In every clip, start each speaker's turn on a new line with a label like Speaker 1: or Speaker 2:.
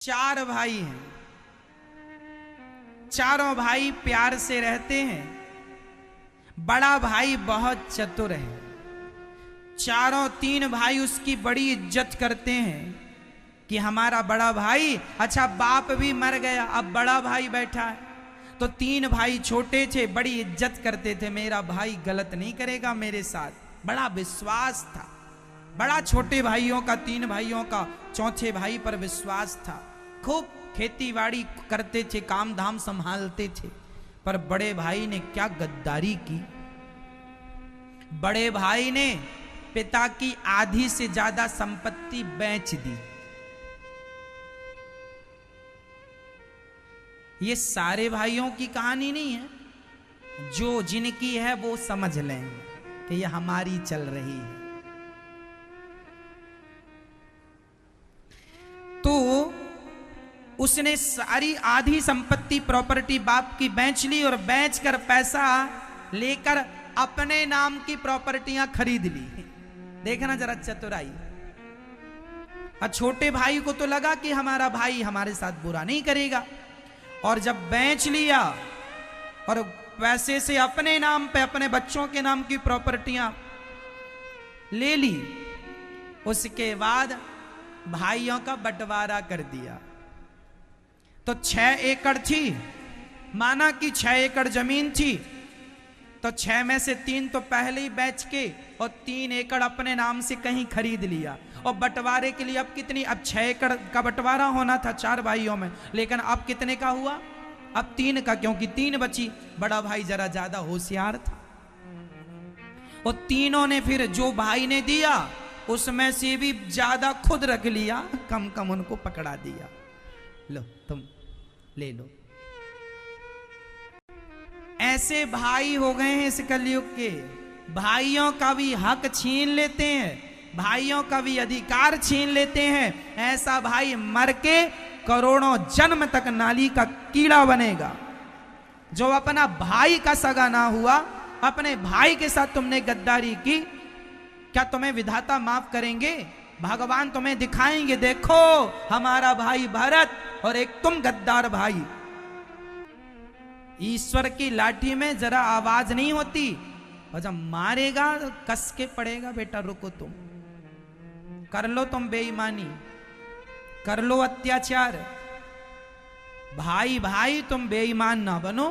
Speaker 1: चार भाई हैं। चारों भाई प्यार से रहते हैं। बड़ा भाई बहुत चतुर है। चारों तीन भाई उसकी बड़ी इज्जत करते हैं कि हमारा बड़ा भाई, अच्छा बाप भी मर गया, अब बड़ा भाई बैठा है। तो तीन भाई छोटे थे, बड़ी इज्जत करते थे, मेरा भाई गलत नहीं करेगा मेरे साथ, बड़ा विश्वास था। बड़ा छोटे भाइयों का, तीन भाइयों का चौथे भाई पर विश्वास था। खूब खेती बाड़ी करते थे, काम धाम संभालते थे। पर बड़े भाई ने क्या गद्दारी की। बड़े भाई ने पिता की आधी से ज्यादा संपत्ति बेच दी। ये सारे भाइयों की कहानी नहीं है, जो जिनकी है वो समझ लें कि ये हमारी चल रही है। तो उसने सारी आधी संपत्ति प्रॉपर्टी बाप की बेच ली और बेचकर पैसा लेकर अपने नाम की प्रॉपर्टियां खरीद ली। देखना जरा चतुराई। और छोटे भाई को तो लगा कि हमारा भाई हमारे साथ बुरा नहीं करेगा, और जब बेच लिया और पैसे से अपने नाम पे, अपने बच्चों के नाम की प्रॉपर्टियां ले ली, उसके बाद भाइयों का बंटवारा कर दिया। तो 6 एकड़ थी, माना कि 6 एकड़ जमीन थी, तो 6 में से 3 तो पहले ही बेच के और 3 एकड़ अपने नाम से कहीं खरीद लिया। और बंटवारे के लिए अब कितनी, अब 6 एकड़ का बंटवारा होना था 4 भाइयों में, लेकिन अब कितने का हुआ? अब 3 का, क्योंकि 3 बची। बड़ा भाई जरा ज्यादा होशियार था, और तीनों ने फिर जो भाई ने दिया उसमें से भी ज्यादा खुद रख लिया, कम कम उनको पकड़ा दिया। लो तुम ले लो। ऐसे भाई हो गए हैं इस कलयुग के। भाइयों का भी हक छीन लेते हैं, भाइयों का भी अधिकार छीन लेते हैं। ऐसा भाई मर के करोड़ों जन्म तक नाली का कीड़ा बनेगा। जो अपना भाई का सगा ना हुआ, अपने भाई के साथ तुमने गद्दारी की, क्या तुम्हें विधाता माफ करेंगे? भगवान तुम्हें दिखाएंगे, देखो हमारा भाई भरत और एक तुम गद्दार भाई। ईश्वर की लाठी में जरा आवाज नहीं होती, और जब मारेगा तो कस के पड़ेगा। बेटा रुको, तुम कर लो, तुम बेईमानी कर लो, अत्याचार। भाई भाई तुम बेईमान ना बनो।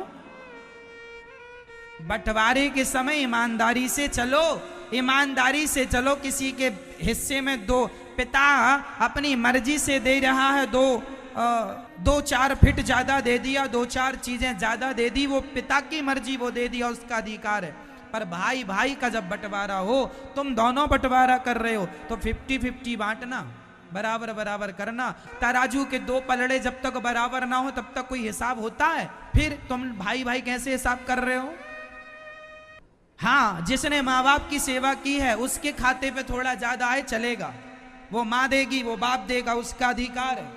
Speaker 1: बंटवारे के समय ईमानदारी से चलो, ईमानदारी से चलो। किसी के हिस्से में दो, पिता अपनी मर्जी से दे रहा है, 2-4 फीट ज्यादा दे दिया, 2-4 चीजें ज्यादा दे दी, वो पिता की मर्जी, वो दे दिया, उसका अधिकार है। पर भाई भाई का जब बंटवारा हो, तुम दोनों बंटवारा कर रहे हो, तो 50-50 बांटना, बराबर बराबर करना। तराजू के 2 पलड़े जब तक बराबर ना हो तब तक कोई हिसाब होता है? फिर तुम भाई भाई कैसे हिसाब कर रहे हो? हाँ, जिसने माँ बाप की सेवा की है उसके खाते पे थोड़ा ज्यादा आए चलेगा, वो माँ देगी, वो बाप देगा, उसका अधिकार है।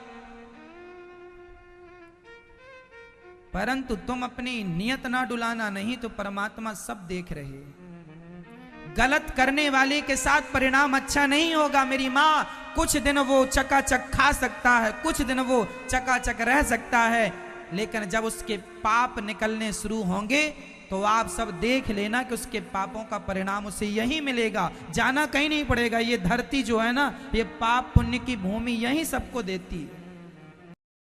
Speaker 1: परंतु तुम अपनी नियत ना डुलाना, नहीं तो परमात्मा सब देख रहे। गलत करने वाले के साथ परिणाम अच्छा नहीं होगा। मेरी माँ, कुछ दिन वो चकाचक खा सकता है, कुछ दिन वो चकाचक रह सकता है, लेकिन जब उसके पाप निकलने शुरू होंगे तो आप सब देख लेना कि उसके पापों का परिणाम उसे यही मिलेगा, जाना कहीं नहीं पड़ेगा। ये धरती जो है ना, ये पाप पुण्य की भूमि यही सबको देती है।